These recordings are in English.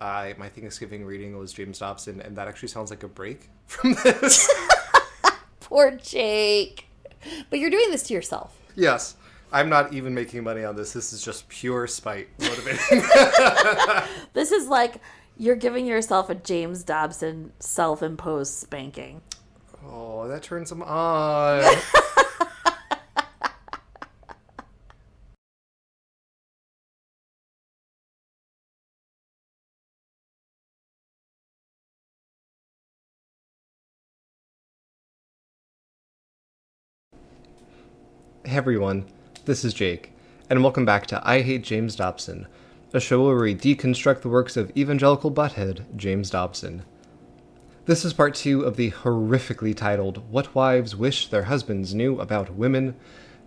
my Thanksgiving reading was James Dobson, and that actually sounds like a break from this. Poor Jake. But you're doing this to yourself. Yes. I'm not even making money on this. This is just pure spite motivating. This is like you're giving yourself a James Dobson self-imposed spanking. Oh, that turns him on. Hey everyone, this is Jake, and welcome back to I Hate James Dobson, a show where we deconstruct the works of evangelical butthead James Dobson. This is part 2 of the horrifically titled What Wives Wish Their Husbands Knew About Women,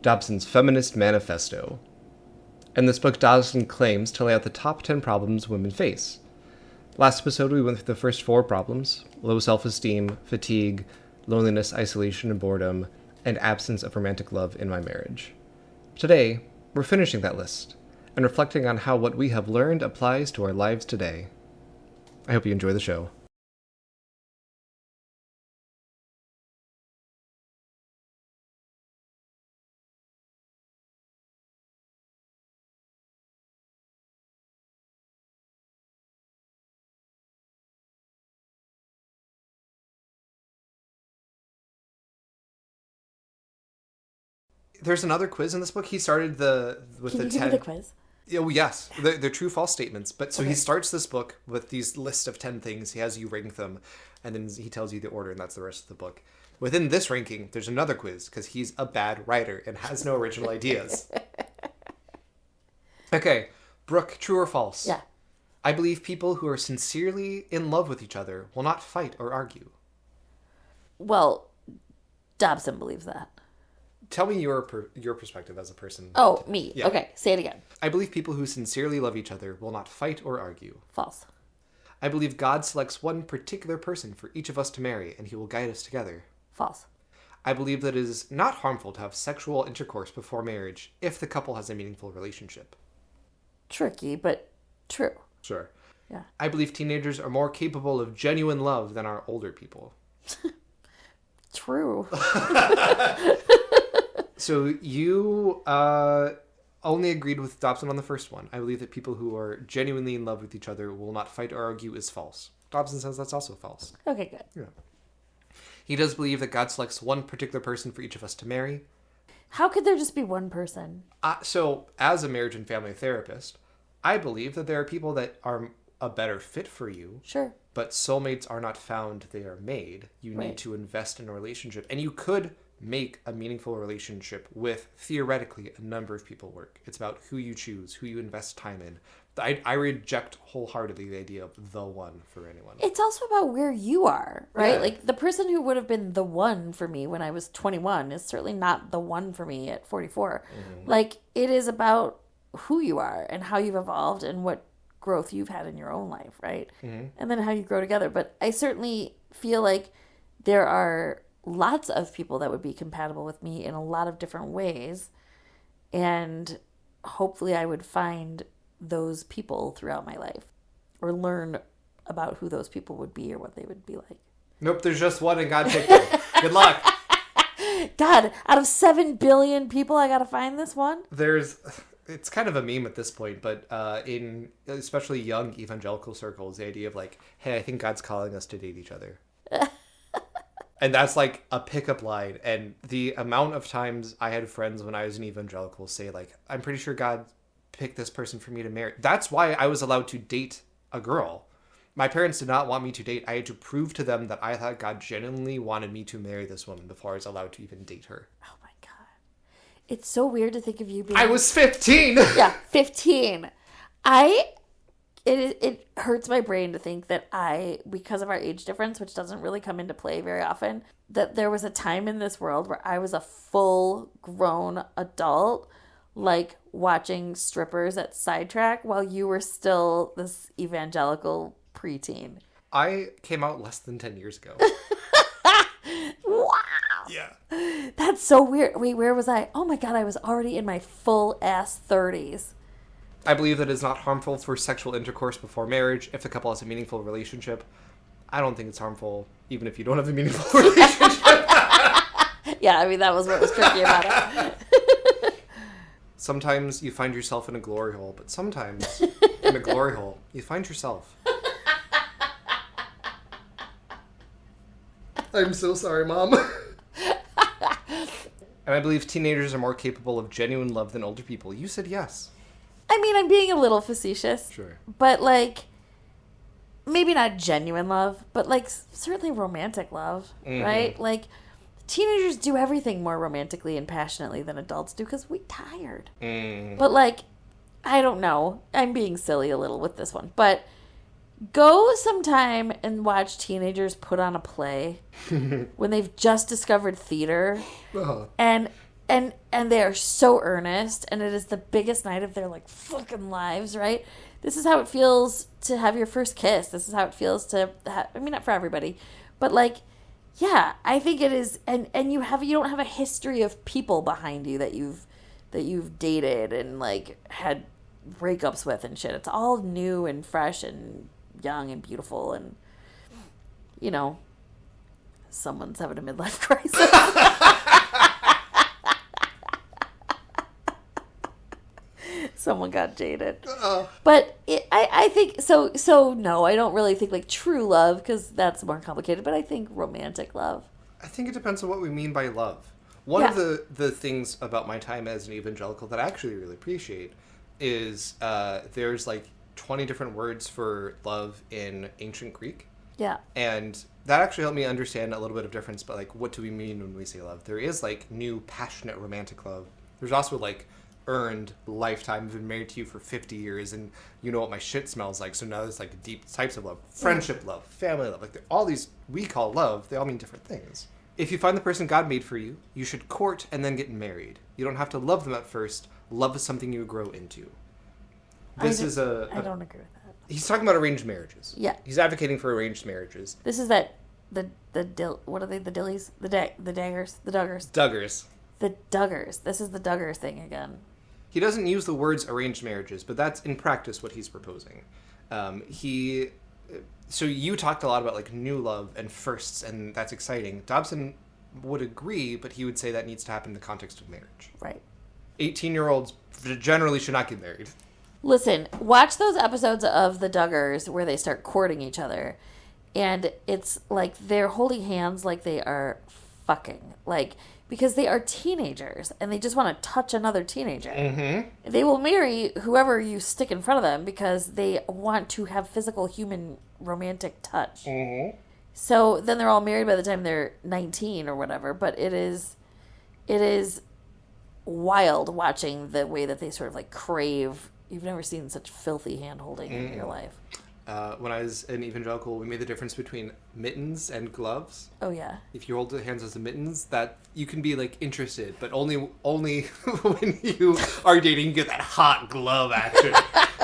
Dobson's Feminist Manifesto. In this book, Dobson claims to lay out the top 10 problems women face. Last episode, we went through the first 4 problems: low self-esteem, fatigue, loneliness, isolation, and boredom, and absence of romantic love in my marriage. Today, we're finishing that list and reflecting on how what we have learned applies to our lives today. I hope you enjoy the show. There's another quiz in this book. He started with Can the you 10. give me the quiz? Oh, yes. They're true-false statements. But so Okay. He starts this book with these list of 10 things. He has you rank them, and then he tells you the order, and that's the rest of the book. Within this ranking, there's another quiz, because he's a bad writer and has no original ideas. Okay, Brooke, true or false? Yeah. I believe people who are sincerely in love with each other will not fight or argue. Well, Dobson believes that. Tell me your perspective as a person. Oh, me. Yeah. Okay, say it again. I believe people who sincerely love each other will not fight or argue. False. I believe God selects one particular person for each of us to marry, and he will guide us together. False. I believe that it is not harmful to have sexual intercourse before marriage if the couple has a meaningful relationship. Tricky, but true. Sure. Yeah. I believe teenagers are more capable of genuine love than our older people. True. So you only agreed with Dobson on the first one. I believe that people who are genuinely in love with each other will not fight or argue is false. Dobson says that's also false. Okay, good. Yeah. He does believe that God selects one particular person for each of us to marry. How could there just be one person? So, as a marriage and family therapist, I believe that there are people that are a better fit for you. Sure. But soulmates are not found, they are made. You Right. need to invest in a relationship. And you could make a meaningful relationship with, theoretically, a number of people work. It's about who you choose, who you invest time in. I reject wholeheartedly the idea of the one for anyone. It's also about where you are, right? Yeah. Like, the person who would have been the one for me when I was 21 is certainly not the one for me at 44. Mm-hmm. Like, it is about who you are and how you've evolved and what growth you've had in your own life, right? Mm-hmm. And then how you grow together. But I certainly feel like there are lots of people that would be compatible with me in a lot of different ways. And hopefully I would find those people throughout my life or learn about who those people would be or what they would be like. Nope, there's just one and God picked it. Good luck. God, out of 7 billion people, I got to find this one? It's kind of a meme at this point, but in especially young evangelical circles, the idea of like, hey, I think God's calling us to date each other. And that's like a pickup line. And the amount of times I had friends when I was an evangelical say like, I'm pretty sure God picked this person for me to marry. That's why I was allowed to date a girl. My parents did not want me to date. I had to prove to them that I thought God genuinely wanted me to marry this woman before I was allowed to even date her. Oh my God. It's so weird to think of you being... I was 15! Yeah, 15. It hurts my brain to think that because of our age difference, which doesn't really come into play very often, that there was a time in this world where I was a full grown adult, like watching strippers at Sidetrack while you were still this evangelical preteen. I came out less than 10 years ago. Wow. Yeah. That's so weird. Wait, where was I? Oh my God, I was already in my full ass 30s. I believe that it's not harmful for sexual intercourse before marriage if the couple has a meaningful relationship. I don't think it's harmful even if you don't have a meaningful relationship. Yeah, I mean, that was what was tricky about it. Sometimes you find yourself in a glory hole, but sometimes in a glory hole, you find yourself. I'm so sorry, Mom. And I believe teenagers are more capable of genuine love than older people. You said yes. I mean, I'm being a little facetious. Sure. But, like, maybe not genuine love, but, like, certainly romantic love, right? Like, teenagers do everything more romantically and passionately than adults do because we're tired. But, like, I don't know. I'm being silly a little with this one. But go sometime and watch teenagers put on a play when they've just discovered theater. Uh-huh. And they are so earnest, and it is the biggest night of their, like, fucking lives, right? This is how it feels to have your first kiss. This is how it feels to I mean, not for everybody, but, like, yeah, I think it is. And you don't have a history of people behind you that you've dated and, like, had breakups with and shit. It's all new and fresh and young and beautiful, and, you know, someone's having a midlife crisis. Someone got jaded. But I think, so no, I don't really think, like, true love, because that's more complicated, but I think romantic love. I think it depends on what we mean by love. One of the things about my time as an evangelical that I actually really appreciate is there's, like, 20 different words for love in ancient Greek. Yeah. And that actually helped me understand a little bit of difference, but, like, what do we mean when we say love? There is, like, new, passionate, romantic love. There's also, like, earned lifetime. I've been married to you for 50 years and you know what my shit smells like. So now there's, like, deep types of love. Friendship love, family love. Like, all these we call love, they all mean different things. If you find the person God made for you, you should court and then get married. You don't have to love them at first. Love is something you grow into. I don't agree with that. He's talking about arranged marriages. Yeah. He's advocating for arranged marriages. This is what are they, the Dillies? The Daggers? The Duggars. Duggars. The Duggars. This is the Duggar thing again. He doesn't use the words arranged marriages, but that's in practice what he's proposing. So you talked a lot about, like, new love and firsts, and that's exciting. Dobson would agree, but he would say that needs to happen in the context of marriage. Right. 18-year-olds generally should not get married. Listen, watch those episodes of the Duggars where they start courting each other, and it's like they're holding hands like they are fucking. Like, because they are teenagers and they just want to touch another teenager. Mm-hmm. They will marry whoever you stick in front of them because they want to have physical, human, romantic touch. Mm-hmm. So then they're all married by the time they're 19 or whatever. But it is wild watching the way that they sort of, like, crave. You've never seen such filthy hand-holding in your life. When I was an evangelical, we made the difference between mittens and gloves. Oh, yeah. If you hold the hands as the mittens, that you can be, like, interested, but only when you are dating, you get that hot glove action.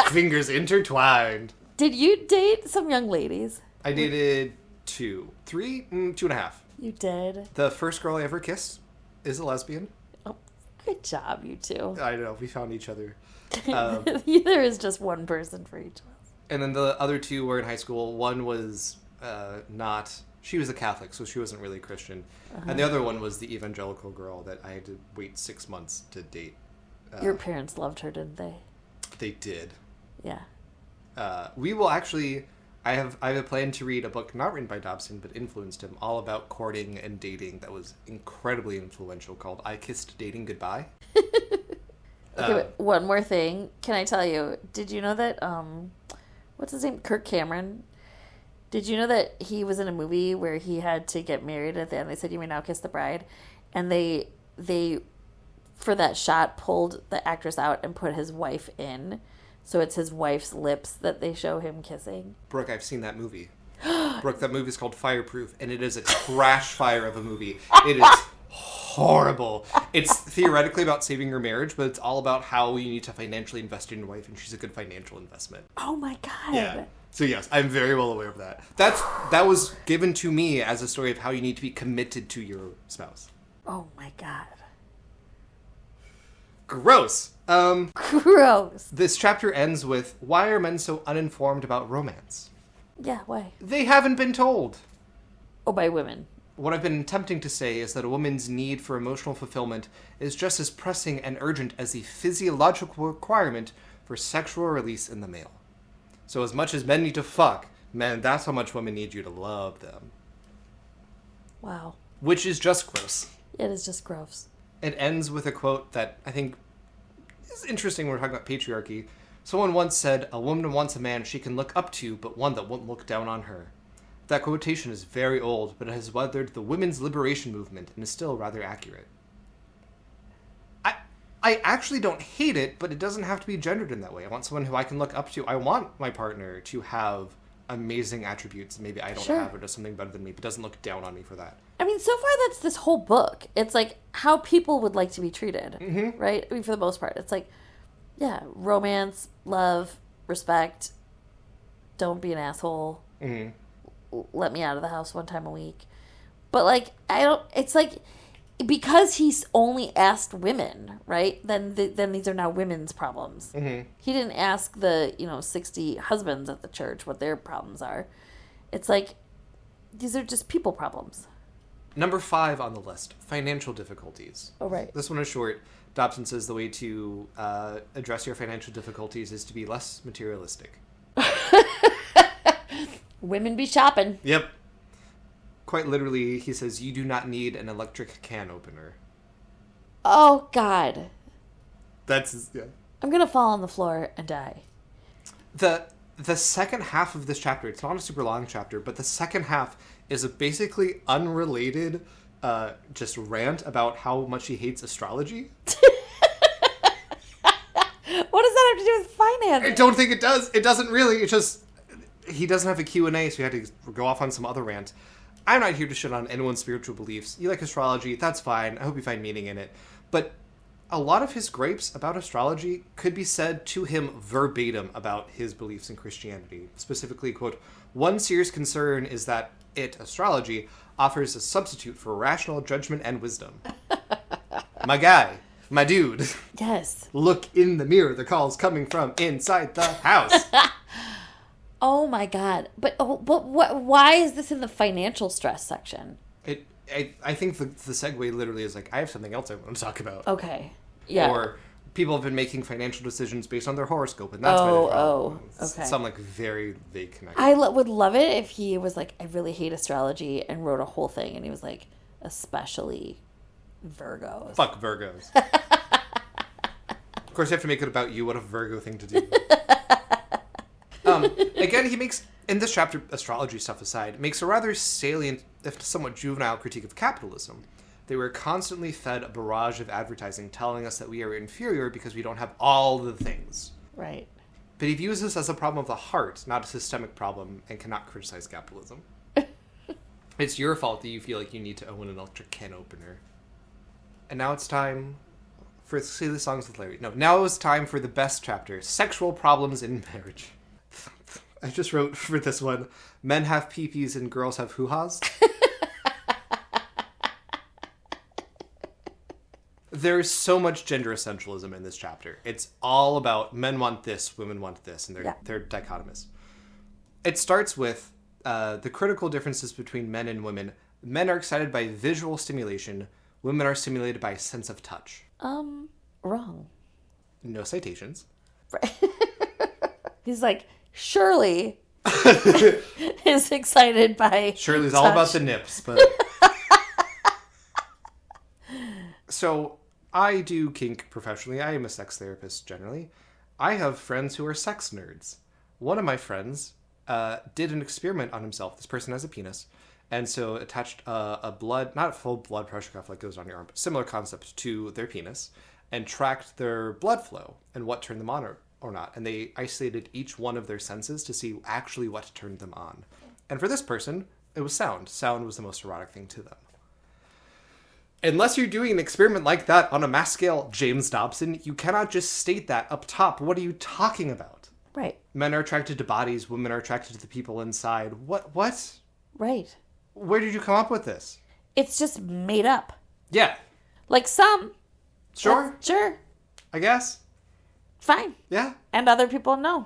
Fingers intertwined. Did you date some young ladies? I dated 2.5. You did? The first girl I ever kissed is a lesbian. Oh, good job, you two. I know, we found each other. There is just one person for each of us. And then the other two were in high school. One was she was a Catholic, so she wasn't really a Christian. Uh-huh. And the other one was the evangelical girl that I had to wait 6 months to date. Your parents loved her, didn't they? They did. Yeah. We will actually... I have a plan to read a book not written by Dobson, but influenced him, all about courting and dating that was incredibly influential, called I Kissed Dating Goodbye. Okay, but one more thing. Can I tell you, did you know that, what's his name? Kirk Cameron. Did you know that he was in a movie where he had to get married at the end? They said, "You may now kiss the bride." And they for that shot, pulled the actress out and put his wife in. So it's his wife's lips that they show him kissing. Brooke, I've seen that movie. Brooke, that movie is called Fireproof, and it is a trash fire of a movie. It is horrible. It's theoretically about saving your marriage, but it's all about how you need to financially invest in your wife, and she's a good financial investment. Oh my God. Yeah. So yes, I'm very well aware of that. That was given to me as a story of how you need to be committed to your spouse. Oh my God. Gross. Gross. This chapter ends with, why are men so uninformed about romance? Yeah, why? They haven't been told. Oh, by women. What I've been attempting to say is that a woman's need for emotional fulfillment is just as pressing and urgent as the physiological requirement for sexual release in the male. So as much as men need to fuck, man, that's how much women need you to love them. Wow. Which is just gross. It is just gross. It ends with a quote that I think is interesting when we're talking about patriarchy. Someone once said, a woman wants a man she can look up to, but one that won't look down on her. That quotation is very old, but it has weathered the women's liberation movement and is still rather accurate. I actually don't hate it, but it doesn't have to be gendered in that way. I want someone who I can look up to. I want my partner to have amazing attributes maybe I don't have, or does something better than me, but doesn't look down on me for that. I mean, so far that's this whole book. It's like how people would like to be treated, right? I mean, for the most part. It's like, yeah, romance, love, respect, don't be an asshole, let me out of the house one time a week. But, like, it's like, because he's only asked women, right? Then these are now women's problems. He didn't ask the 60 husbands at the church what their problems are. It's like, these are just people problems. Number 5 on the list, financial difficulties. Oh, right. This one is short. Dobson says the way to address your financial difficulties is to be less materialistic. Women be shopping. Yep. Quite literally, he says, you do not need an electric can opener. Oh, God. Yeah. I'm going to fall on the floor and die. The second half of this chapter, it's not a super long chapter, but the second half is a basically unrelated just rant about how much he hates astrology. What does that have to do with finance? I don't think it does. It doesn't really. It's just, he doesn't have a Q&A, so he had to go off on some other rant. I'm not here to shit on anyone's spiritual beliefs. You like astrology, that's fine. I hope you find meaning in it. But a lot of his gripes about astrology could be said to him verbatim about his beliefs in Christianity. Specifically, quote, one serious concern is that astrology, offers a substitute for rational judgment and wisdom. My guy, my dude. Yes. Look in the mirror. The call's coming from inside the house. Oh my God! But what? Why is this in the financial stress section? I think the segue literally is like, I have something else I want to talk about. Okay. Yeah. Or people have been making financial decisions based on their horoscope, and that's been a problem. Okay. Some like very vague connection. I would love it if he was like, I really hate astrology, and wrote a whole thing, and he was like, especially Virgos. Fuck Virgos. Of course, you have to make it about you. What a Virgo thing to do. Again, he makes, in this chapter, astrology stuff aside, makes a rather salient, if somewhat juvenile critique of capitalism. They were constantly fed a barrage of advertising telling us that we are inferior because we don't have all the things. Right. But he views this as a problem of the heart, not a systemic problem, and cannot criticize capitalism. It's your fault that you feel like you need to own an electric can opener. And now it's time for Silly Songs with Larry. No, now it's time for the best chapter, Sexual Problems in Marriage. I just wrote for this one, men have peepees and girls have hoo-has. There's so much gender essentialism in this chapter. It's all about men want this, women want this, and they're dichotomous. It starts with the critical differences between men and women. Men are excited by visual stimulation. Women are stimulated by a sense of touch. Wrong. No citations. He's like, Shirley is excited by Shirley's touch. all about the nips, but... So, I do kink professionally. I am a sex therapist, generally. I have friends who are sex nerds. One of my friends did an experiment on himself. This person has a penis. And so attached a blood, not a full blood pressure cuff like goes on your arm, but similar concept to their penis, and tracked their blood flow and what turned them on or not. And they isolated each one of their senses to see actually what turned them on. And for this person, it was sound. Sound was the most erotic thing to them. Unless you're doing an experiment like that on a mass scale, James Dobson, you cannot just state that up top. What are you talking about? Right. Men are attracted to bodies. Women are attracted to the people inside. What? Right. Where did you come up with this? It's just made up. Yeah. Like some. Sure. Sure. I guess. fine. Yeah. And other people, no.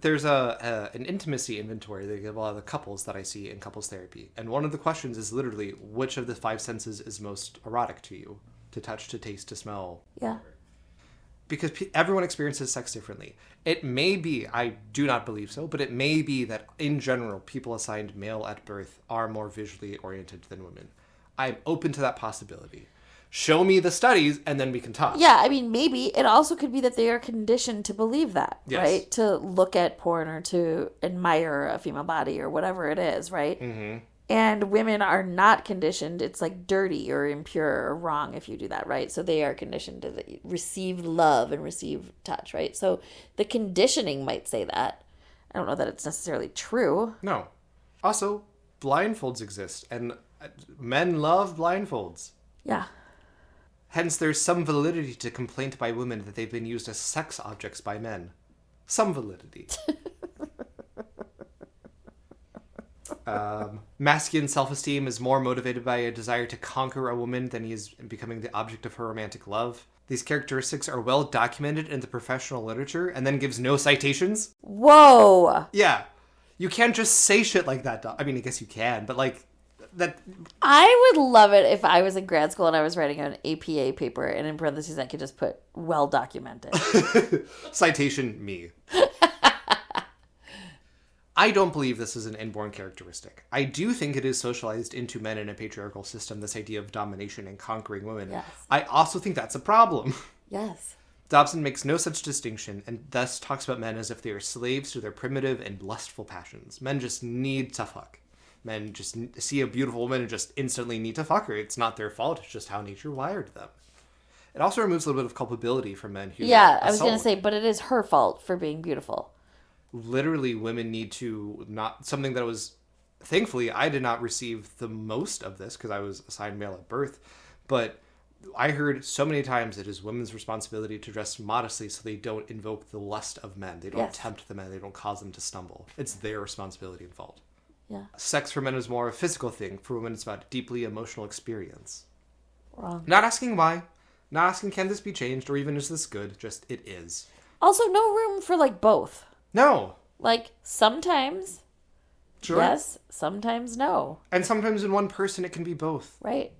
There's an intimacy inventory they give a lot of the couples that I see in couples therapy. And one of the questions is literally, which of the five senses is most erotic to you? To touch, to taste, to smell. Yeah. Because everyone experiences sex differently. It may be, I do not believe so, but it may be that in general, people assigned male at birth are more visually oriented than women. I'm open to that possibility. Show me the studies, and then we can talk. Yeah, I mean, maybe. It also could be that they are conditioned to believe that, Yes. right? To look at porn or to admire a female body or whatever it is, right? Mm-hmm. And women are not conditioned. It's like dirty or impure or wrong if you do that, right? So they are conditioned to receive love and receive touch, right? So the conditioning might say that. I don't know that it's necessarily true. No. Also, blindfolds exist, and men love blindfolds. Yeah. Hence, there's some validity to complaint by women that they've been used as sex objects by men. Some validity. Masculine self-esteem is more motivated by a desire to conquer a woman than he is becoming the object of her romantic love. These characteristics are well documented in the professional literature and then gives no citations. Whoa! Yeah. You can't just say shit like that. I mean, I guess you can, but like... that. I would love it if I was in grad school and I was writing an APA paper and in parentheses I could just put well documented. Citation me. I don't believe this is an inborn characteristic. I do think it is socialized into men in a patriarchal system, this idea of domination and conquering women. Yes. I also think that's a problem. Yes. Dobson makes no such distinction and thus talks about men as if they are slaves to their primitive and lustful passions. Men just need to fuck. Men just see a beautiful woman and just instantly need to fuck her. It's not their fault. It's just how nature wired them. It also removes a little bit of culpability from men who I was going to say, but it is her fault for being beautiful. Literally, women need to not... Something that was... Thankfully, I did not receive the most of this because I was assigned male at birth. But I heard so many times it is women's responsibility to dress modestly so they don't invoke the lust of men. They don't tempt the men. They don't cause them to stumble. It's their responsibility and fault. Yeah. Sex for men is more a physical thing. For women, it's about a deeply emotional experience. Wrong. Not asking why. Not asking can this be changed or even is this good. Just it is. Also, no room for like both. No. Like sometimes Sure. yes, sometimes no. And sometimes in one person it can be both. Right.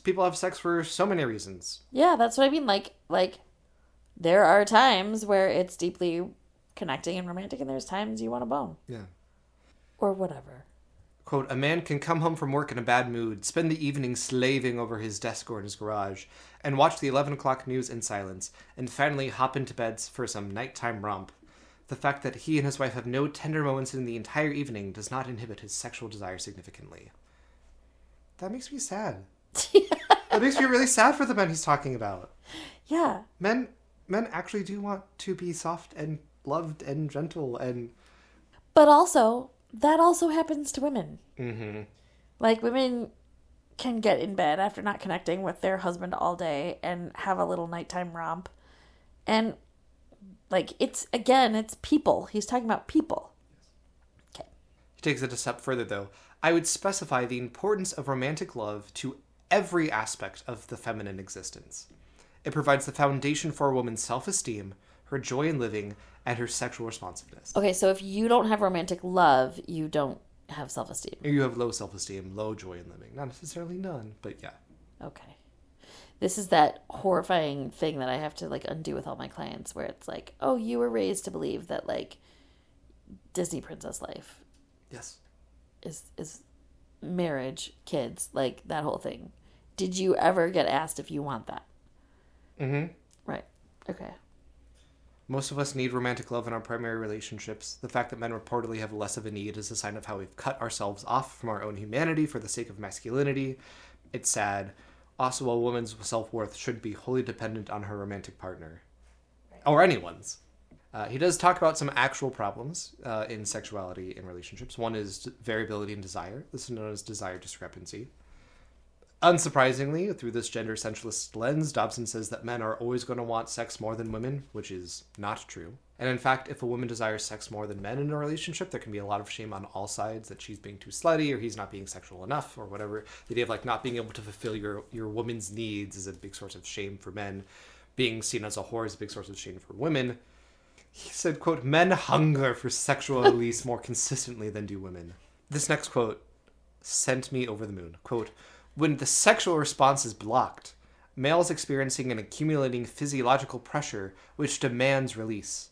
People have sex for so many reasons. Yeah, that's what I mean. Like there are times where it's deeply connecting and romantic, and there's times you want to bone. Yeah. Or whatever. Quote, a man can come home from work in a bad mood, spend the evening slaving over his desk or in his garage, and watch the 11 o'clock news in silence, and finally hop into bed for some nighttime romp. The fact that he and his wife have no tender moments in the entire evening does not inhibit his sexual desire significantly. That makes me sad. That makes me really sad for the men he's talking about. Yeah. Men actually do want to be soft and loved and gentle and... But also, that also happens to women. Mm-hmm. Like, women can get in bed after not connecting with their husband all day and have a little nighttime romp. And, like, it's people. He's talking about people. Okay. He takes it a step further, though. I would specify the importance of romantic love to every aspect of the feminine existence. It provides the foundation for a woman's self-esteem, her joy in living, and her sexual responsiveness. Okay, so if you don't have romantic love, you don't have self-esteem. You have low self-esteem, low joy in living. Not necessarily none, but yeah. Okay. This is that horrifying thing that I have to, like, undo with all my clients where it's like, oh, you were raised to believe that, like, Disney princess life Yes. is marriage, kids, like, that whole thing. Did you ever get asked if you want that? Mm-hmm. Right. Okay. Most of us need romantic love in our primary relationships. The fact that men reportedly have less of a need is a sign of how we've cut ourselves off from our own humanity for the sake of masculinity. It's sad. Also, a woman's self-worth should be wholly dependent on her romantic partner. Or anyone's. He does talk about some actual problems in sexuality in relationships. One is variability in desire. This is known as desire discrepancy. Unsurprisingly, through this gender essentialist lens, Dobson says that men are always going to want sex more than women, which is not true. And in fact, if a woman desires sex more than men in a relationship, there can be a lot of shame on all sides that she's being too slutty or he's not being sexual enough or whatever. The idea of like not being able to fulfill your woman's needs is a big source of shame for men. being seen as a whore is a big source of shame for women. He said, quote, "Men hunger for sexual release more consistently than do women." This next quote sent me over the moon. Quote, "When the sexual response is blocked, males experiencing an accumulating physiological pressure which demands release.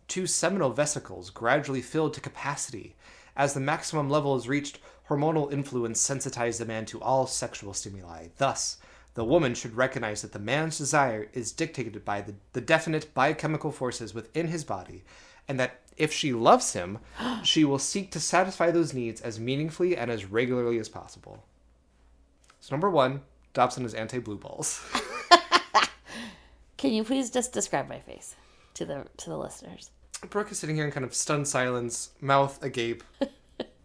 Two seminal vesicles gradually filled to capacity. As the maximum level is reached, hormonal influence sensitizes the man to all sexual stimuli. Thus, the woman should recognize that the man's desire is dictated by the definite biochemical forces within his body, and that if she loves him, she will seek to satisfy those needs as meaningfully and as regularly as possible." So number one, Dobson is anti-blue balls. Can you please just describe my face to the listeners? Brooke is sitting here in kind of stunned silence, mouth agape,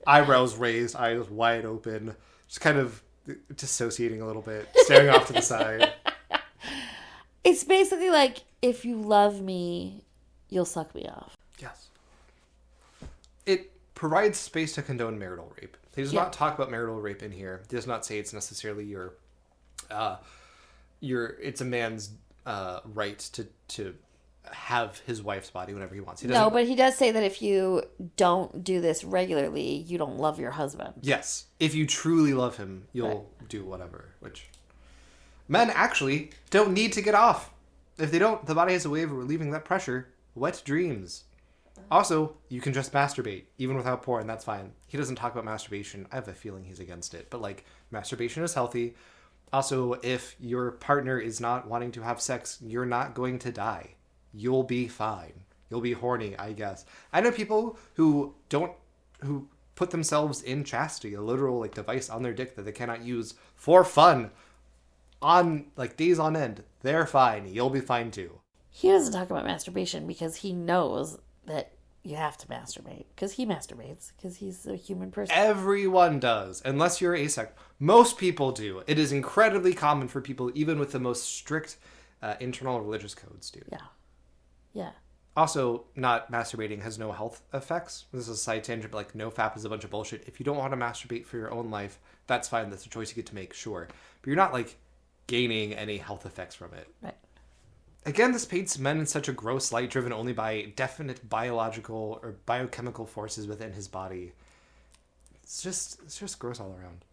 eyebrows raised, eyes wide open, just kind of dissociating a little bit, staring off to the side. It's basically like, if you love me, you'll suck me off. Yes. It provides space to condone marital rape. He does not talk about marital rape in here. He does not say it's necessarily it's a man's right to have his wife's body whenever he wants. No, but he does say that if you don't do this regularly, you don't love your husband. Yes. If you truly love him, you'll do whatever, which men actually don't need to get off. If they don't, the body has a way of relieving that pressure. Wet dreams. Also, you can just masturbate, even without porn, that's fine. He doesn't talk about masturbation. I have a feeling he's against it. But, like, masturbation is healthy. Also, if your partner is not wanting to have sex, you're not going to die. You'll be fine. You'll be horny, I guess. I know people who put themselves in chastity, a literal, like, device on their dick that they cannot use for fun on, like, days on end. They're fine. You'll be fine, too. He doesn't talk about masturbation because he knows that you have to masturbate. Because he masturbates. Because he's a human person. Everyone does. Unless you're asexual. Most people do. It is incredibly common for people, even with the most strict internal religious codes, do. Yeah. Yeah. Also, not masturbating has no health effects. This is a side tangent, but like NoFap is a bunch of bullshit. If you don't want to masturbate for your own life, that's fine. That's a choice you get to make, sure. But you're not like gaining any health effects from it. Right. Again, this paints men in such a gross light, driven only by definite biological or biochemical forces within his body. It's just gross all around.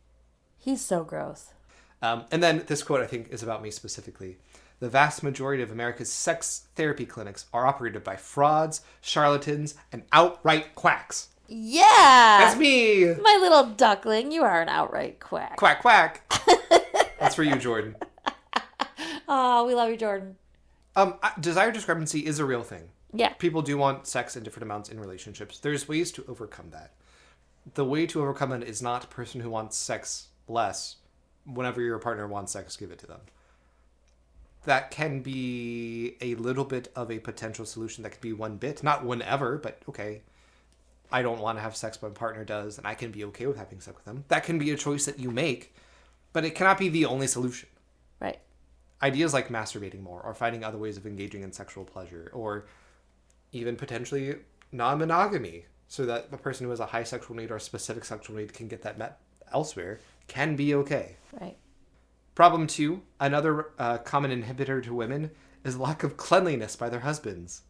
He's so gross. And then this quote, I think, is about me specifically. "The vast majority of America's sex therapy clinics are operated by frauds, charlatans, and outright quacks." Yeah! That's me! My little duckling, you are an outright quack. Quack, quack! That's for you, Jordan. Oh, we love you, Jordan. Desire discrepancy is a real thing. Yeah. People do want sex in different amounts in relationships. There's ways to overcome that. The way to overcome it is not a person who wants sex less. Whenever your partner wants sex, give it to them. That can be a little bit of a potential solution. That could be one bit. Not whenever, but okay. I don't want to have sex, but my partner does, and I can be okay with having sex with them. That can be a choice that you make, but it cannot be the only solution. Right. Ideas like masturbating more, or finding other ways of engaging in sexual pleasure, or even potentially non-monogamy, so that a person who has a high sexual need or a specific sexual need can get that met elsewhere, can be okay. Right. Problem 2, another common inhibitor to women, is lack of cleanliness by their husbands.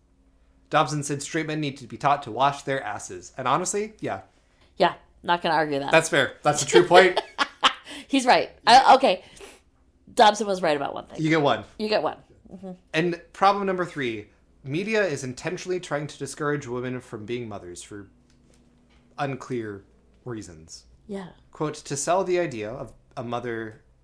Dobson said straight men need to be taught to wash their asses. And honestly, yeah. Yeah, not going to argue that. That's fair. That's a true point. He's right. Okay. Dobson was right about one thing. You get one. You get one. Mm-hmm. And problem number 3, media is intentionally trying to discourage women from being mothers for unclear reasons. Yeah. Quote, "To sell the idea of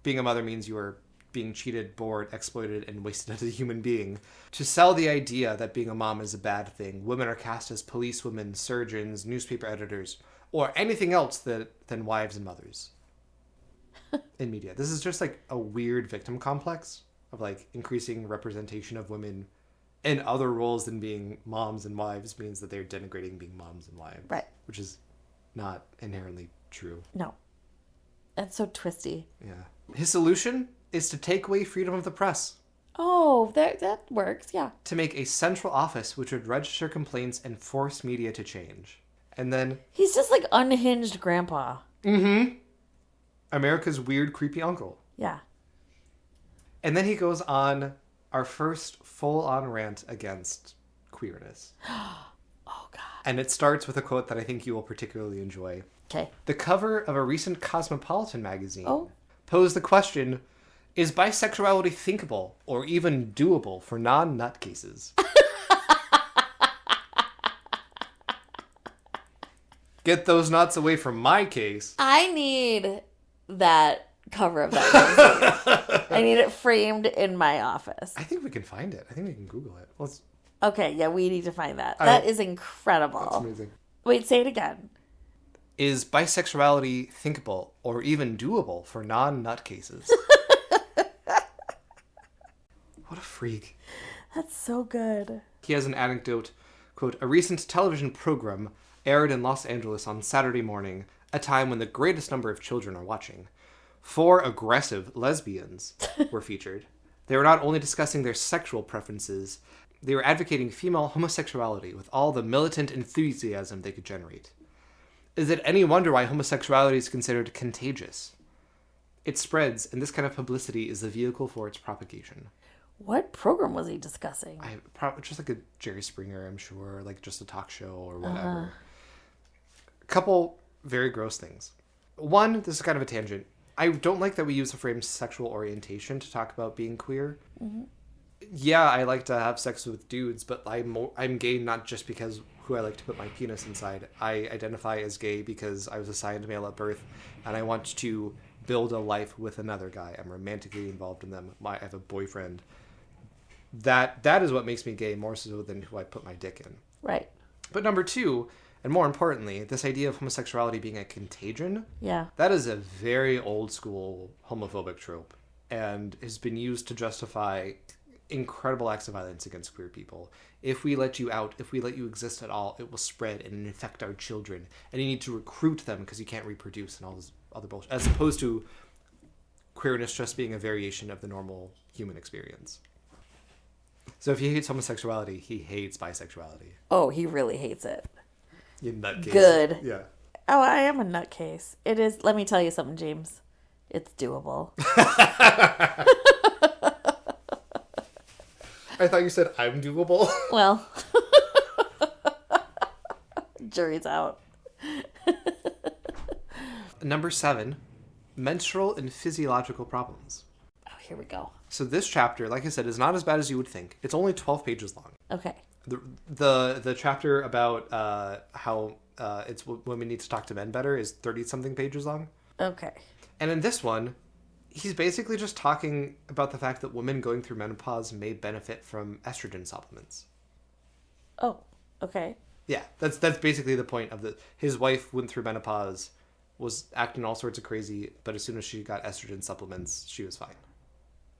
being a mother means you are being cheated, bored, exploited, and wasted as a human being. To sell the idea that being a mom is a bad thing, women are cast as policewomen, surgeons, newspaper editors, or anything else than wives and mothers in media." This is just like a weird victim complex of like increasing representation of women in other roles than being moms and wives means that they're denigrating being moms and wives. Right. Which is not inherently true. No. That's so twisty. Yeah. His solution is to take away freedom of the press. Oh, that works, yeah. To make a central office which would register complaints and force media to change. And then... He's just like unhinged grandpa. Mm-hmm. America's weird, creepy uncle. Yeah. And then he goes on our first full-on rant against queerness. Oh, God. And it starts with a quote that I think you will particularly enjoy. Okay. The cover of a recent Cosmopolitan magazine Oh. posed the question, is bisexuality thinkable or even doable for non-nutcases? Get those nuts away from my case. I need that cover of that magazine. I need it framed in my office. I think we can find it. I think we can Google it. Let's. Okay, yeah, we need to find that. That is incredible. That's amazing. Wait, say it again. Is bisexuality thinkable or even doable for non-nutcases? What a freak. That's so good. He has an anecdote, quote, a recent television program aired in Los Angeles on Saturday morning, a time when the greatest number of children are watching. 4 aggressive lesbians were featured. They were not only discussing their sexual preferences, they were advocating female homosexuality with all the militant enthusiasm they could generate. Is it any wonder why homosexuality is considered contagious? It spreads, and this kind of publicity is the vehicle for its propagation. What program was he discussing? Just like a Jerry Springer, I'm sure, like just a talk show or whatever. A couple very gross things. One, this is kind of a tangent. I don't like that we use the phrase sexual orientation to talk about being queer. Mm-hmm. Yeah, I like to have sex with dudes, but I'm gay not just because who I like to put my penis inside. I identify as gay because I was assigned male at birth, and I want to build a life with another guy. I'm romantically involved in them. I have a boyfriend. That is what makes me gay more so than who I put my dick in. Right. But number 2, and more importantly, this idea of homosexuality being a contagion, yeah, that is a very old school homophobic trope and has been used to justify incredible acts of violence against queer people. If we let you out, if we let you exist at all, it will spread and infect our children. And you need to recruit them because you can't reproduce and all this other bullshit. As opposed to queerness just being a variation of the normal human experience. So if he hates homosexuality, he hates bisexuality. Oh, he really hates it. You nutcase. Good. Yeah. Oh, I am a nutcase. It is. Let me tell you something, James. It's doable. I thought you said I'm doable. Well, jury's out. Number 7, menstrual and physiological problems. Oh, here we go. So this chapter, like I said, is not as bad as you would think. It's only 12 pages long. Okay. The chapter about how it's women need to talk to men better is 30-something pages long. Okay. And in this one, he's basically just talking about the fact that women going through menopause may benefit from estrogen supplements. Oh, okay. Yeah, that's basically the point of his wife went through menopause, was acting all sorts of crazy, but as soon as she got estrogen supplements, she was fine.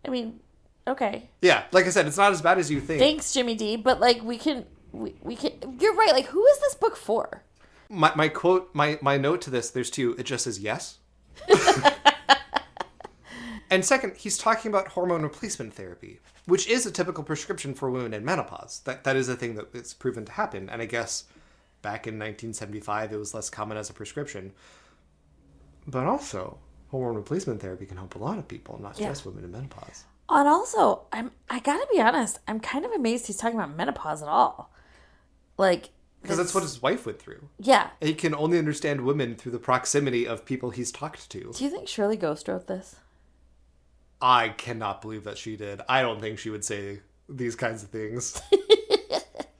I mean, okay. Yeah, like I said, it's not as bad as you think. Thanks, Jimmy D. But like, we can. You're right. Like, who is this book for? My quote, my note to this, there's 2. It just says yes. And second, he's talking about hormone replacement therapy, which is a typical prescription for women in menopause. That is a thing that is proven to happen. And I guess back in 1975, it was less common as a prescription. But also, hormone replacement therapy can help a lot of people, not just women in menopause. And also, I gotta be honest, I'm kind of amazed he's talking about menopause at all. Like, because that's what his wife went through. Yeah. And he can only understand women through the proximity of people he's talked to. Do you think Shirley Ghost wrote this? I cannot believe that she did. I don't think she would say these kinds of things.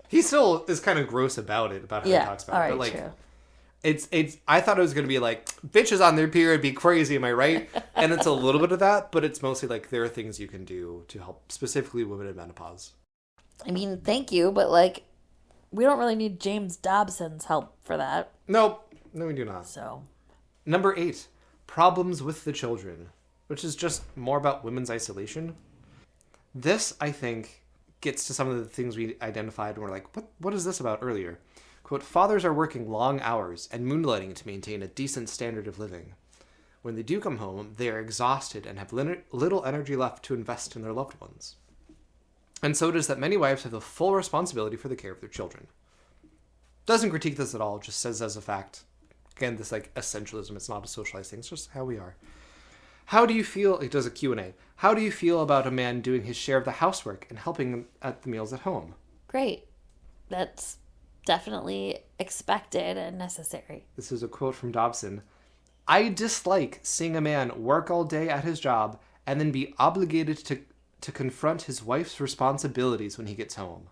He still is kind of gross about it, about how he talks about it. But like, true. It's. I thought it was going to be like, bitches on their period be crazy, am I right? And it's a little bit of that, but it's mostly like there are things you can do to help specifically women in menopause. I mean, thank you, but like, we don't really need James Dobson's help for that. Nope. No, we do not. So. Number 8, problems with the children, which is just more about women's isolation. This, I think, gets to some of the things we identified and we're like, what is this about earlier? Quote, fathers are working long hours and moonlighting to maintain a decent standard of living. When they do come home, they are exhausted and have little energy left to invest in their loved ones. And so it is that many wives have the full responsibility for the care of their children. Doesn't critique this at all, just says as a fact. Again, this like essentialism, it's not a socialized thing, it's just how we are. How do you feel, it does a Q&A, how do you feel about a man doing his share of the housework and helping at the meals at home? Great. That's definitely expected and necessary. This is a quote from Dobson. I dislike seeing a man work all day at his job and then be obligated to confront his wife's responsibilities when he gets home.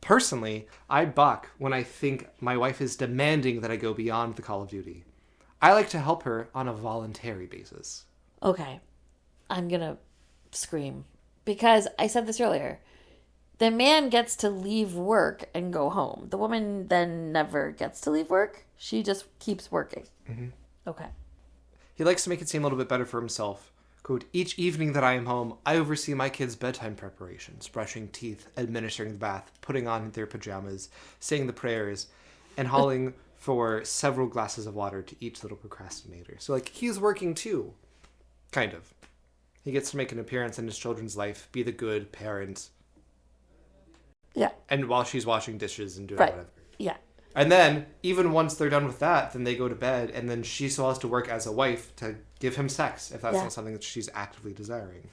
Personally, I balk when I think my wife is demanding that I go beyond the call of duty. I like to help her on a voluntary basis. Okay, I'm going to scream because I said this earlier. The man gets to leave work and go home. The woman then never gets to leave work. She just keeps working. Mm-hmm. Okay. He likes to make it seem a little bit better for himself. Quote, each evening that I am home, I oversee my kids' bedtime preparations, brushing teeth, administering the bath, putting on their pajamas, saying the prayers, and hauling for several glasses of water to each little procrastinator. So, like, he's working too. Kind of. He gets to make an appearance in his children's life, be the good parent. Yeah. And while she's washing dishes and doing whatever. Yeah. And then, even once they're done with that, then they go to bed, and then she still has to work as a wife to give him sex, if that's not something that she's actively desiring.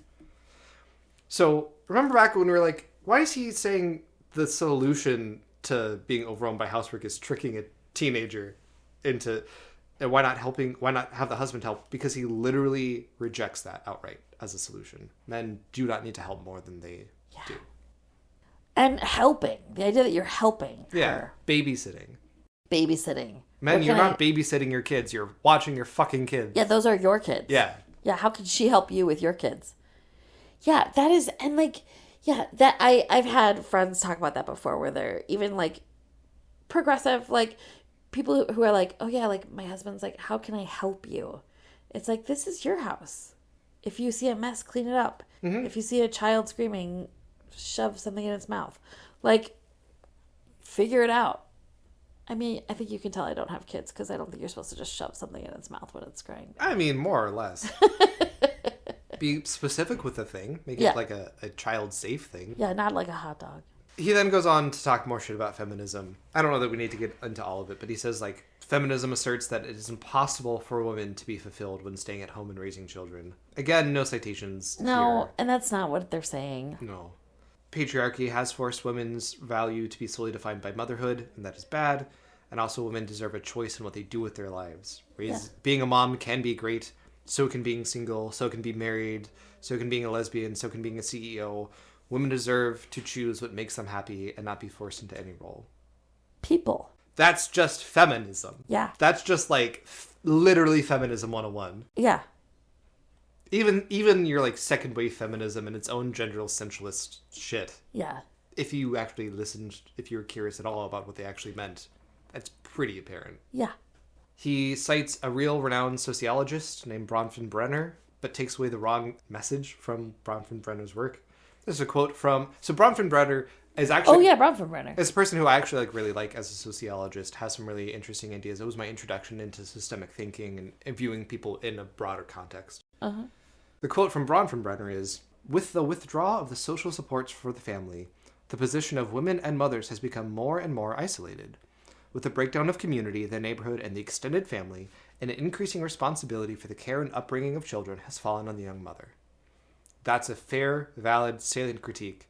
So, remember back when we were like, why is he saying the solution to being overwhelmed by housework is tricking a teenager into... And why not have the husband help? Because he literally rejects that outright as a solution. Men do not need to help more than they do. And helping. The idea that you're helping her. Yeah, babysitting. Men, you're not babysitting your kids. You're watching your fucking kids. Yeah, those are your kids. Yeah. Yeah, how could she help you with your kids? Yeah, that is, and like, yeah, that I've had friends talk about that before where they're even like progressive, like people who are like, oh yeah, like my husband's like, how can I help you? It's like, this is your house. If you see a mess, clean it up. Mm-hmm. If you see a child screaming, shove something in its mouth. Like, figure it out. I mean, I think you can tell I don't have kids because I don't think you're supposed to just shove something in its mouth when it's crying. I mean, more or less. Be specific with the thing. Make it like a child-safe thing. Yeah, not like a hot dog. He then goes on to talk more shit about feminism. I don't know that we need to get into all of it, but he says, like, feminism asserts that it is impossible for a woman to be fulfilled when staying at home and raising children. Again, no citations. No, here. And that's not what they're saying. No. Patriarchy has forced women's value to be solely defined by motherhood, and that is bad. And also women deserve a choice in what they do with their lives. Being a mom can be great. So can being single. So can being married. So can being a lesbian. So can being a CEO. Women deserve to choose what makes them happy and not be forced into any role. People. That's just feminism. Yeah. That's just like literally feminism 101. Yeah. Even your like second wave feminism and its own gender essentialist shit. Yeah. If you actually listened, if you were curious at all about what they actually meant, that's pretty apparent. Yeah. He cites a real renowned sociologist named Bronfman Brenner, but takes away the wrong message from Bronfman Brenner's work. This is a quote from... So Bronfman Brenner is actually... Oh, yeah, Bronfman Brenner. Is a person who I actually really like as a sociologist, has some really interesting ideas. It was my introduction into systemic thinking and viewing people in a broader context. Uh-huh. The quote from Bronfman Brenner is, with the withdrawal of the social supports for the family, the position of women and mothers has become more and more isolated. With the breakdown of community, the neighborhood, and the extended family, an increasing responsibility for the care and upbringing of children has fallen on the young mother. That's a fair, valid, salient critique.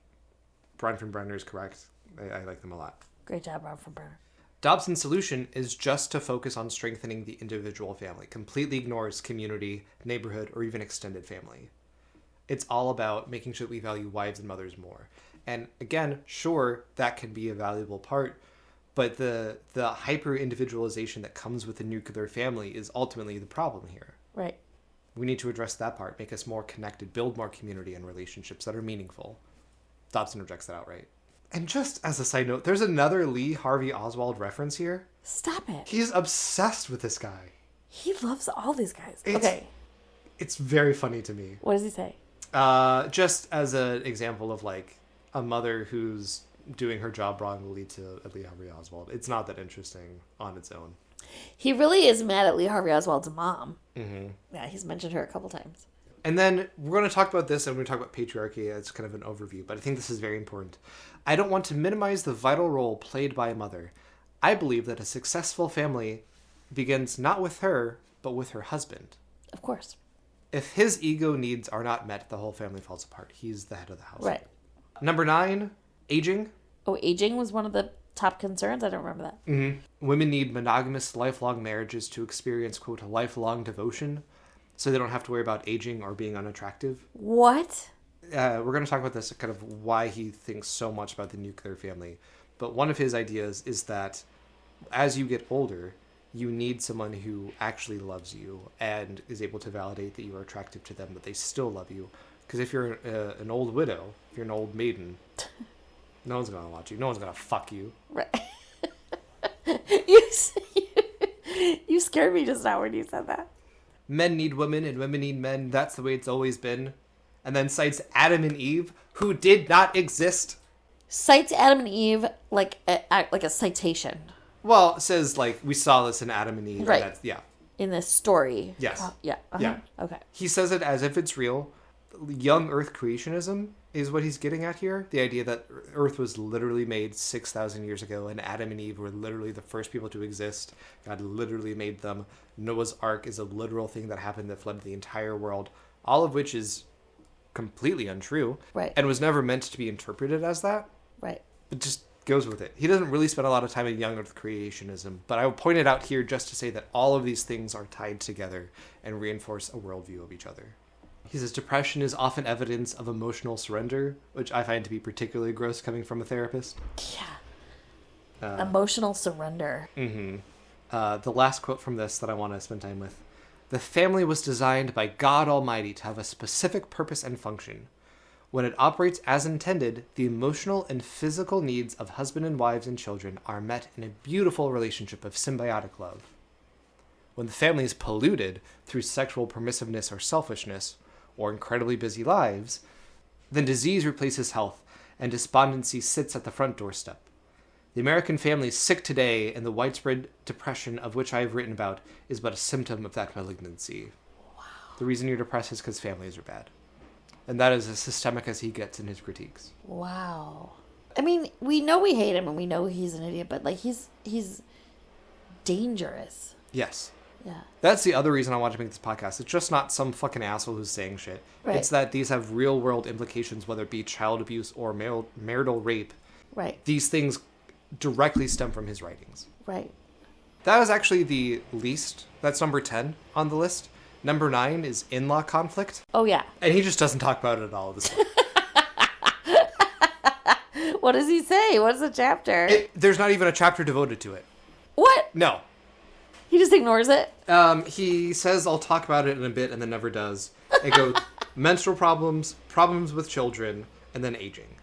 Bronfman Brenner is correct. I like them a lot. Great job, Bronfman Brenner. Dobson's solution is just to focus on strengthening the individual family. Completely ignores community, neighborhood, or even extended family. It's all about making sure that we value wives and mothers more. And again, sure, that can be a valuable part, but the hyper-individualization that comes with the nuclear family is ultimately the problem here. Right. We need to address that part, make us more connected, build more community and relationships that are meaningful. Dobson rejects that outright. And just as a side note, there's another Lee Harvey Oswald reference here. Stop it. He's obsessed with this guy. He loves all these guys. It's very funny to me. What does he say? Just as an example of like a mother who's doing her job wrong will lead to Lee Harvey Oswald. It's not that interesting on its own. He really is mad at Lee Harvey Oswald's mom. Mm-hmm. Yeah, he's mentioned her a couple times. And then we're going to talk about this, and we're going to talk about patriarchy as kind of an overview, but I think this is very important. I don't want to minimize the vital role played by a mother. I believe that a successful family begins not with her, but with her husband. Of course. If his ego needs are not met, the whole family falls apart. He's the head of the house. Right. Number 9, aging. Oh, aging was one of the top concerns? I don't remember that. Mm-hmm. Women need monogamous, lifelong marriages to experience, quote, lifelong devotion, so they don't have to worry about aging or being unattractive. What? We're going to talk about this, kind of why he thinks so much about the nuclear family. But one of his ideas is that as you get older, you need someone who actually loves you and is able to validate that you are attractive to them, but they still love you. Because if you're an old widow, if you're an old maiden, no one's going to watch you. No one's going to fuck you. Right. You scared me just now when you said that. Men need women and women need men. That's the way it's always been. And then cites Adam and Eve, who did not exist. Cites Adam and Eve like a citation. Well, it says, like, we saw this in Adam and Eve. Right. And yeah. In this story. Yes. Yeah. Uh-huh. Yeah. Okay. He says it as if it's real. Young Earth creationism is what he's getting at here. The idea that Earth was literally made 6,000 years ago and Adam and Eve were literally the first people to exist. God literally made them. Noah's Ark is a literal thing that happened that flooded the entire world. All of which is completely untrue. Right. And was never meant to be interpreted as that. Right. It just goes with it. He doesn't really spend a lot of time in young Earth creationism, but I will point it out here just to say that all of these things are tied together and reinforce a worldview of each other. He says depression is often evidence of emotional surrender, which I find to be particularly gross coming from a therapist. Yeah. Emotional surrender. Mm-hmm. The last quote from this that I want to spend time with. The family was designed by God Almighty to have a specific purpose and function. When it operates as intended, the emotional and physical needs of husband and wives and children are met in a beautiful relationship of symbiotic love. When the family is polluted through sexual permissiveness or selfishness, or incredibly busy lives, then disease replaces health, and despondency sits at the front doorstep. The American family is sick today, and the widespread depression of which I have written about is but a symptom of that malignancy. Wow. The reason you're depressed is because families are bad. And that is as systemic as he gets in his critiques. Wow. I mean, we know we hate him, and we know he's an idiot, but, like, he's dangerous. Yes. Yeah. That's the other reason I want to make this podcast. It's just not some fucking asshole who's saying shit. Right. It's that these have real world implications, whether it be child abuse or marital rape. Right. These things directly stem from his writings. Right. That was actually the least. That's number 10 on the list. Number 9 is in-law conflict. Oh, yeah. And he just doesn't talk about it at all. This What does he say? What's the chapter? There's not even a chapter devoted to it. What? No. He just ignores it? He says, I'll talk about it in a bit, and then never does. It goes menstrual problems, problems with children, and then aging.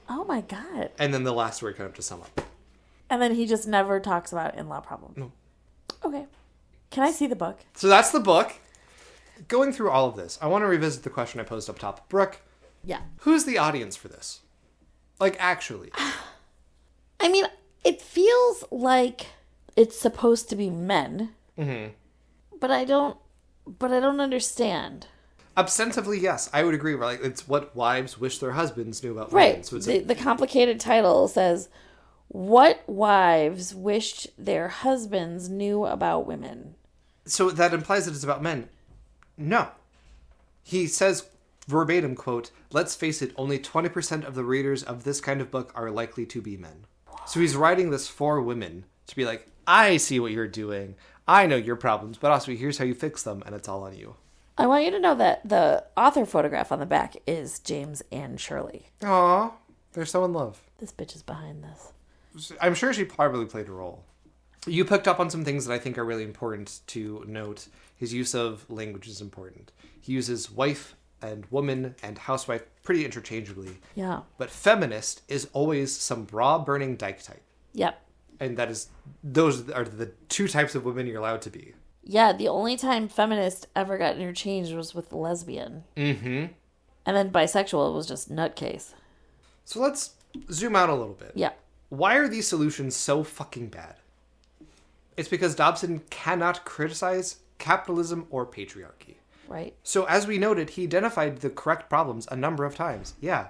Oh, my God. And then the last word kind of to sum up. And then he just never talks about in-law problems? No. Okay. Can I see the book? So that's the book. Going through all of this, I want to revisit the question I posed up top. Brooke, Yeah. who's the audience for this? Like, actually. I mean, it feels like it's supposed to be men. Mm-hmm. But I don't understand. Ostensibly, yes, I would agree. Like, it's what wives wish their husbands knew about Right. women. So it's The complicated title says, What Wives Wished Their Husbands Knew About Women. So that implies that it's about men. No. He says, verbatim, quote, let's face it, only 20% of the readers of this kind of book are likely to be men. So he's writing this for women to be like, I see what you're doing. I know your problems, but also here's how you fix them, and it's all on you. I want you to know that the author photograph on the back is James and Shirley. Aw, they're so in love. This bitch is behind this. I'm sure she probably played a role. You picked up on some things that I think are really important to note. His use of language is important. He uses wife and woman and housewife pretty interchangeably. Yeah. But feminist is always some bra-burning dyke type. Yep. And those are the two types of women you're allowed to be. Yeah, the only time feminist ever got interchanged was with lesbian. Mm-hmm. And then bisexual was just nutcase. So let's zoom out a little bit. Yeah. Why are these solutions so fucking bad? It's because Dobson cannot criticize capitalism or patriarchy. Right. So as we noted, he identified the correct problems a number of times. Yeah,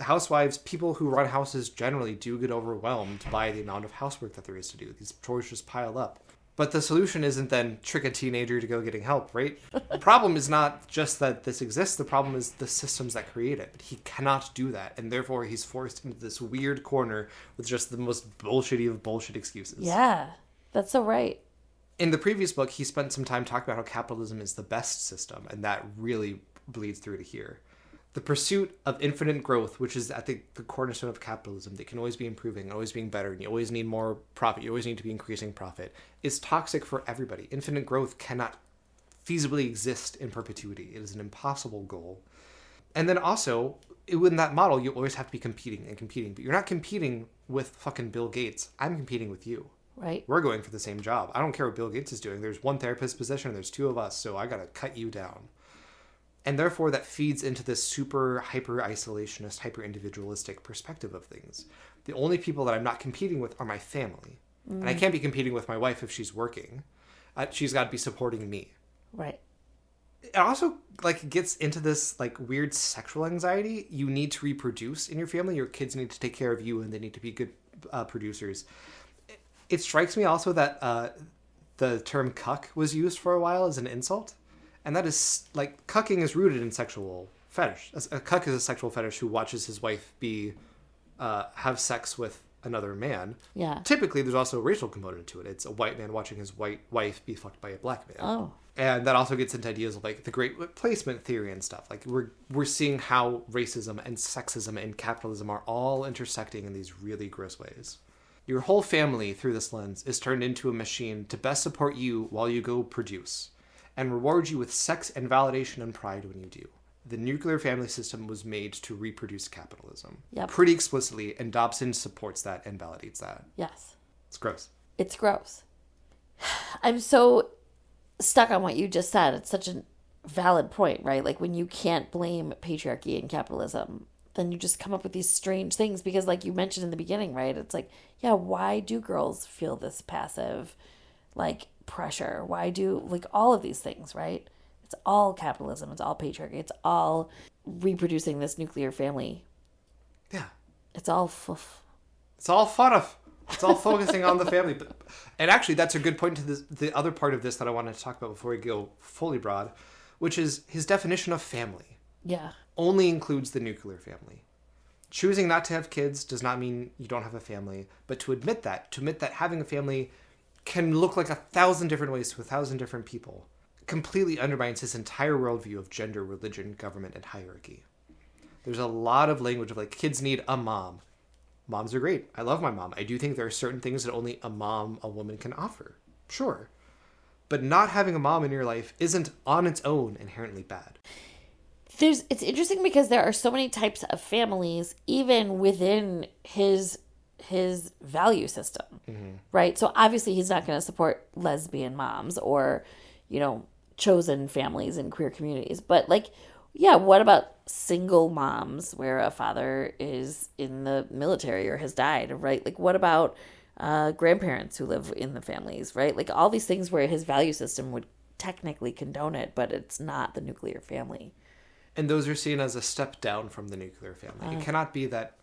housewives, people who run houses generally do get overwhelmed by the amount of housework that there is to do. These chores just pile up. But the solution isn't then trick a teenager to go getting help, right? The problem is not just that this exists. The problem is the systems that create it. But he cannot do that. And therefore, he's forced into this weird corner with just the most bullshitty of bullshit excuses. Yeah, that's so right. In the previous book, he spent some time talking about how capitalism is the best system. And that really bleeds through to here. The pursuit of infinite growth, which is, I think, the cornerstone of capitalism, that can always be improving, always being better, and you always need more profit, you always need to be increasing profit, is toxic for everybody. Infinite growth cannot feasibly exist in perpetuity. It is an impossible goal. And then also, in that model, you always have to be competing, but you're not competing with fucking Bill Gates. I'm competing with you. Right. We're going for the same job. I don't care what Bill Gates is doing. There's one therapist position, and there's two of us, so I gotta cut you down. And therefore, that feeds into this super hyper-isolationist, hyper-individualistic perspective of things. The only people that I'm not competing with are my family. And I can't be competing with my wife if she's working. She's got to be supporting me. Right. It also gets into this weird sexual anxiety. You need to reproduce in your family. Your kids need to take care of you, and they need to be good producers. It strikes me also that the term cuck was used for a while as an insult. And that is, cucking is rooted in sexual fetish. A cuck is a sexual fetish who watches his wife have sex with another man. Yeah. Typically, there's also a racial component to it. It's a white man watching his white wife be fucked by a black man. Oh. And that also gets into ideas of, the great replacement theory and stuff. We're seeing how racism and sexism and capitalism are all intersecting in these really gross ways. Your whole family, through this lens, is turned into a machine to best support you while you go produce, and reward you with sex and validation and pride when you do. The nuclear family system was made to reproduce capitalism. Yep. Pretty explicitly, and Dobson supports that and validates that. Yes. It's gross. It's gross. I'm so stuck on what you just said. It's such a valid point, right? When you can't blame patriarchy and capitalism, then you just come up with these strange things because, you mentioned in the beginning, right? It's why do girls feel this passive, pressure? Why do all of these things, right? It's all capitalism. It's all patriarchy. It's all reproducing this nuclear family. Yeah. It's all It's all fun. It's all focusing on the family. And actually, that's a good point to the other part of this that I wanted to talk about before we go fully broad, which is his definition of family. Yeah. Only includes the nuclear family. Choosing not to have kids does not mean you don't have a family, but to admit that having a family can look like 1,000 different ways to 1,000 different people, completely undermines his entire worldview of gender, religion, government, and hierarchy. There's a lot of language of kids need a mom. Moms are great. I love my mom. I do think there are certain things that only a woman can offer. Sure. But not having a mom in your life isn't on its own inherently bad. It's interesting because there are so many types of families, even within his value system, right? So obviously he's not going to support lesbian moms or, chosen families in queer communities. But what about single moms where a father is in the military or has died, right? What about grandparents who live in the families, right? All these things where his value system would technically condone it, but it's not the nuclear family. And those are seen as a step down from the nuclear family. It cannot be that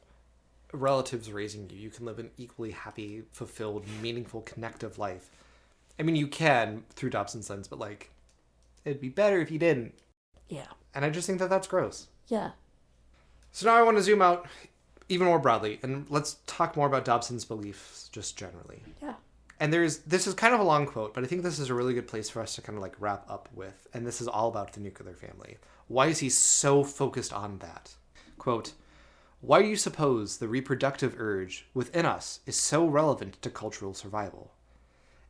relatives raising you can live an equally happy, fulfilled, meaningful, connective life. I mean, you can through Dobson's lens, but it'd be better if you didn't. Yeah. And I just think that that's gross. Yeah. So now I want to zoom out even more broadly, and let's talk more about Dobson's beliefs just generally. Yeah. And this is kind of a long quote, but I think this is a really good place for us to kind of wrap up with. And this is all about the nuclear family. Why is he so focused on that? Quote, "Why do you suppose the reproductive urge within us is so relevant to cultural survival?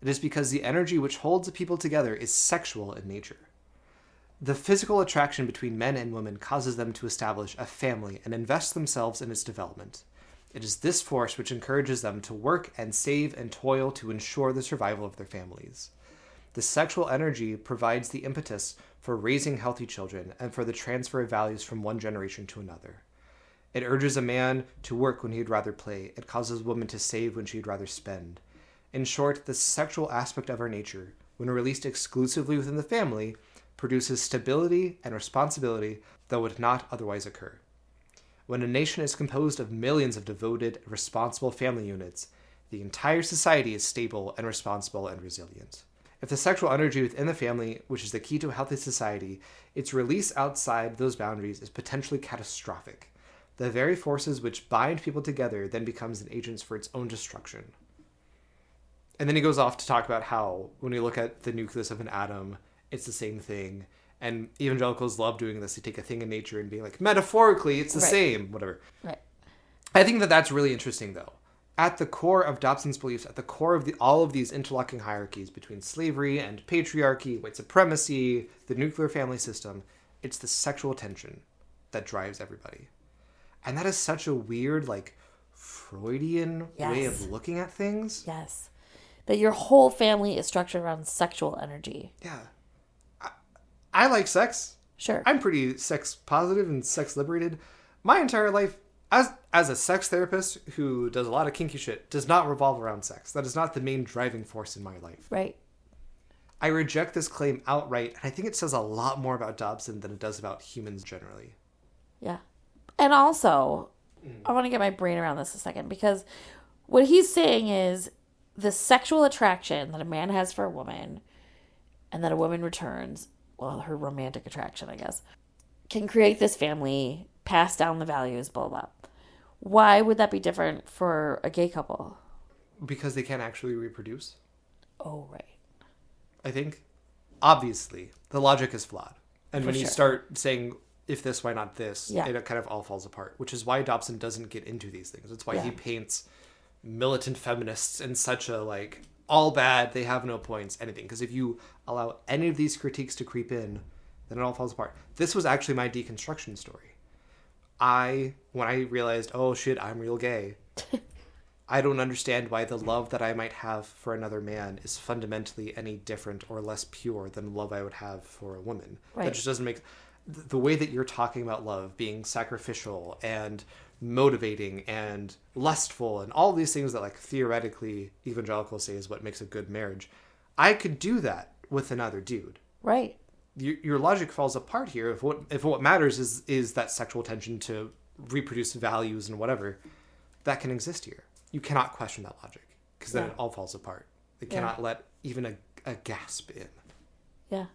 It is because the energy which holds the people together is sexual in nature. The physical attraction between men and women causes them to establish a family and invest themselves in its development. It is this force which encourages them to work and save and toil to ensure the survival of their families. The sexual energy provides the impetus for raising healthy children and for the transfer of values from one generation to another. It urges a man to work when he'd rather play. It causes a woman to save when she'd rather spend. In short, the sexual aspect of our nature, when released exclusively within the family, produces stability and responsibility that would not otherwise occur. When a nation is composed of millions of devoted, responsible family units, the entire society is stable and responsible and resilient. If the sexual energy within the family, which is the key to a healthy society, its release outside those boundaries is potentially catastrophic. The very forces which bind people together then becomes an agent for its own destruction. And then he goes off to talk about how when we look at the nucleus of an atom, it's the same thing. And evangelicals love doing this. They take a thing in nature and being like, metaphorically, it's the same, whatever. Right. I think that that's really interesting, though. At the core of Dobson's beliefs, at the core of all of these interlocking hierarchies between slavery and patriarchy, white supremacy, the nuclear family system, it's the sexual tension that drives everybody. And that is such a weird, like, Freudian way of looking at things. Yes. That your whole family is structured around sexual energy. Yeah. I like sex. Sure. I'm pretty sex positive and sex liberated. My entire life, as a sex therapist who does a lot of kinky shit, does not revolve around sex. That is not the main driving force in my life. Right. I reject this claim outright, and I think it says a lot more about Dobson than it does about humans generally. Yeah. And also, I want to get my brain around this a second, because what he's saying is the sexual attraction that a man has for a woman and that a woman returns, well, her romantic attraction, I guess, can create this family, pass down the values, blah, blah. Why would that be different for a gay couple? Because they can't actually reproduce. Oh, right. I think, obviously, the logic is flawed. And when you start saying, if this, why not this, it kind of all falls apart, which is why Dobson doesn't get into these things. It's why he paints militant feminists in such a, like, all bad, they have no points, anything. Because if you allow any of these critiques to creep in, then it all falls apart. This was actually my deconstruction story. When I realized, oh shit, I'm real gay, I don't understand why the love that I might have for another man is fundamentally any different or less pure than the love I would have for a woman. Right. That just doesn't make... The way that you're talking about love being sacrificial and motivating and lustful and all these things that, like, theoretically evangelicals say is what makes a good marriage, I could do that with another dude. Right. Your logic falls apart here if what matters is that sexual tension to reproduce values and whatever that can exist here. You cannot question that logic, because then it all falls apart. They cannot let even a gasp in. Yeah.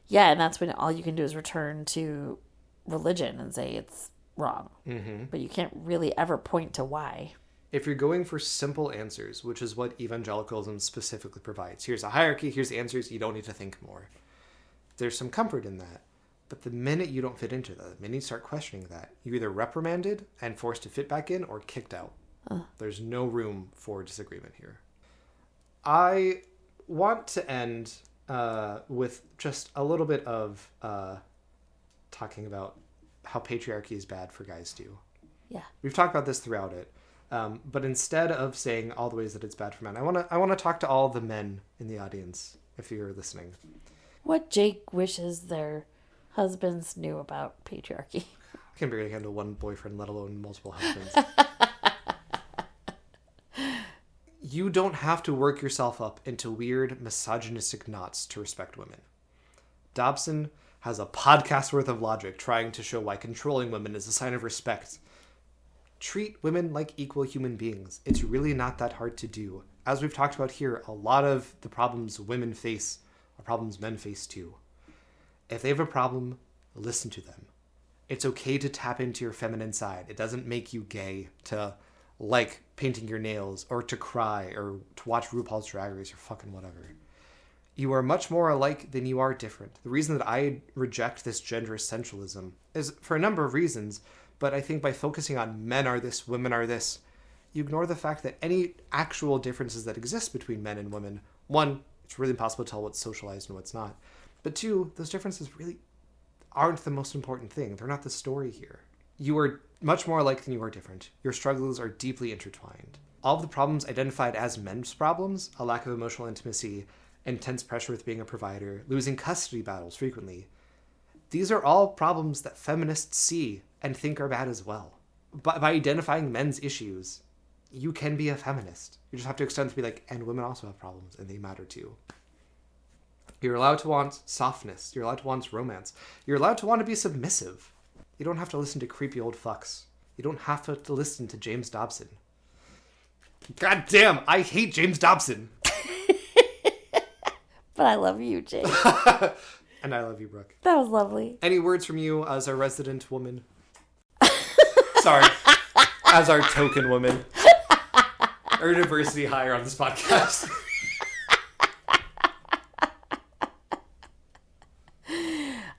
Yeah, and that's when all you can do is return to religion and say it's wrong. Mm-hmm. But you can't really ever point to why. If you're going for simple answers, which is what evangelicalism specifically provides, here's a hierarchy, here's the answers, you don't need to think more. There's some comfort in that. But the minute you don't fit into that, the minute you start questioning that, you're either reprimanded and forced to fit back in or kicked out. There's no room for disagreement here. I want to end with just a little bit of talking about how patriarchy is bad for guys too. Yeah. We've talked about this throughout it. But instead of saying all the ways that it's bad for men, I want to talk to all the men in the audience, if you're listening. What Jake wishes their husbands knew about patriarchy. I can barely handle one boyfriend, let alone multiple husbands. You don't have to work yourself up into weird misogynistic knots to respect women. Dobson has a podcast worth of logic trying to show why controlling women is a sign of respect. Treat women like equal human beings. It's really not that hard to do. As we've talked about here, a lot of the problems women face are problems men face too. If they have a problem, listen to them. It's okay to tap into your feminine side. It doesn't make you gay to like painting your nails or to cry or to watch RuPaul's Drag Race or fucking whatever. You are much more alike than you are different. The reason that I reject this gender essentialism is for a number of reasons, but I think by focusing on men are this, women are this, you ignore the fact that any actual differences that exist between men and women, one, it's really impossible to tell what's socialized and what's not. But two, those differences really aren't the most important thing. They're not the story here. You are much more alike than you are different. Your struggles are deeply intertwined. All of the problems identified as men's problems, a lack of emotional intimacy, intense pressure with being a provider, losing custody battles frequently, these are all problems that feminists see and think are bad as well. By identifying men's issues, you can be a feminist. You just have to extend to be like, and women also have problems, and they matter too. You're allowed to want softness. You're allowed to want romance. You're allowed to want to be submissive. You don't have to listen to creepy old fucks. You don't have to listen to James Dobson. God damn, I hate James Dobson. But I love you, Jake. And I love you, Brooke. That was lovely. Any words from you as our resident woman? Sorry. As our token woman. Our diversity hire on this podcast.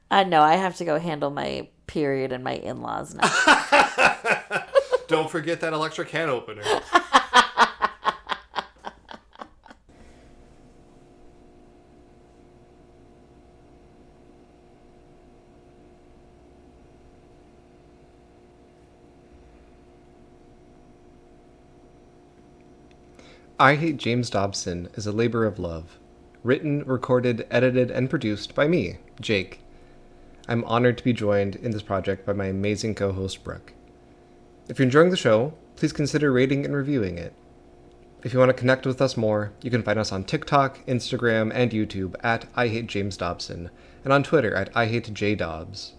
I know, I have to go handle my period and my in-laws now. Don't forget that electric can opener. I Hate James Dobson is a labor of love. Written, recorded, edited, and produced by me, Jake. I'm honored to be joined in this project by my amazing co-host, Brooke. If you're enjoying the show, please consider rating and reviewing it. If you want to connect with us more, you can find us on TikTok, Instagram, and YouTube at I Hate James Dobson, and on Twitter at I Hate J Dobbs.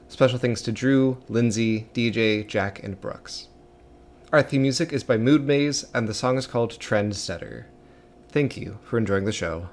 Special thanks to Drew, Lindsay, DJ, Jack, and Brooks. Our theme music is by Mood Maze, and the song is called Trendsetter. Thank you for enjoying the show.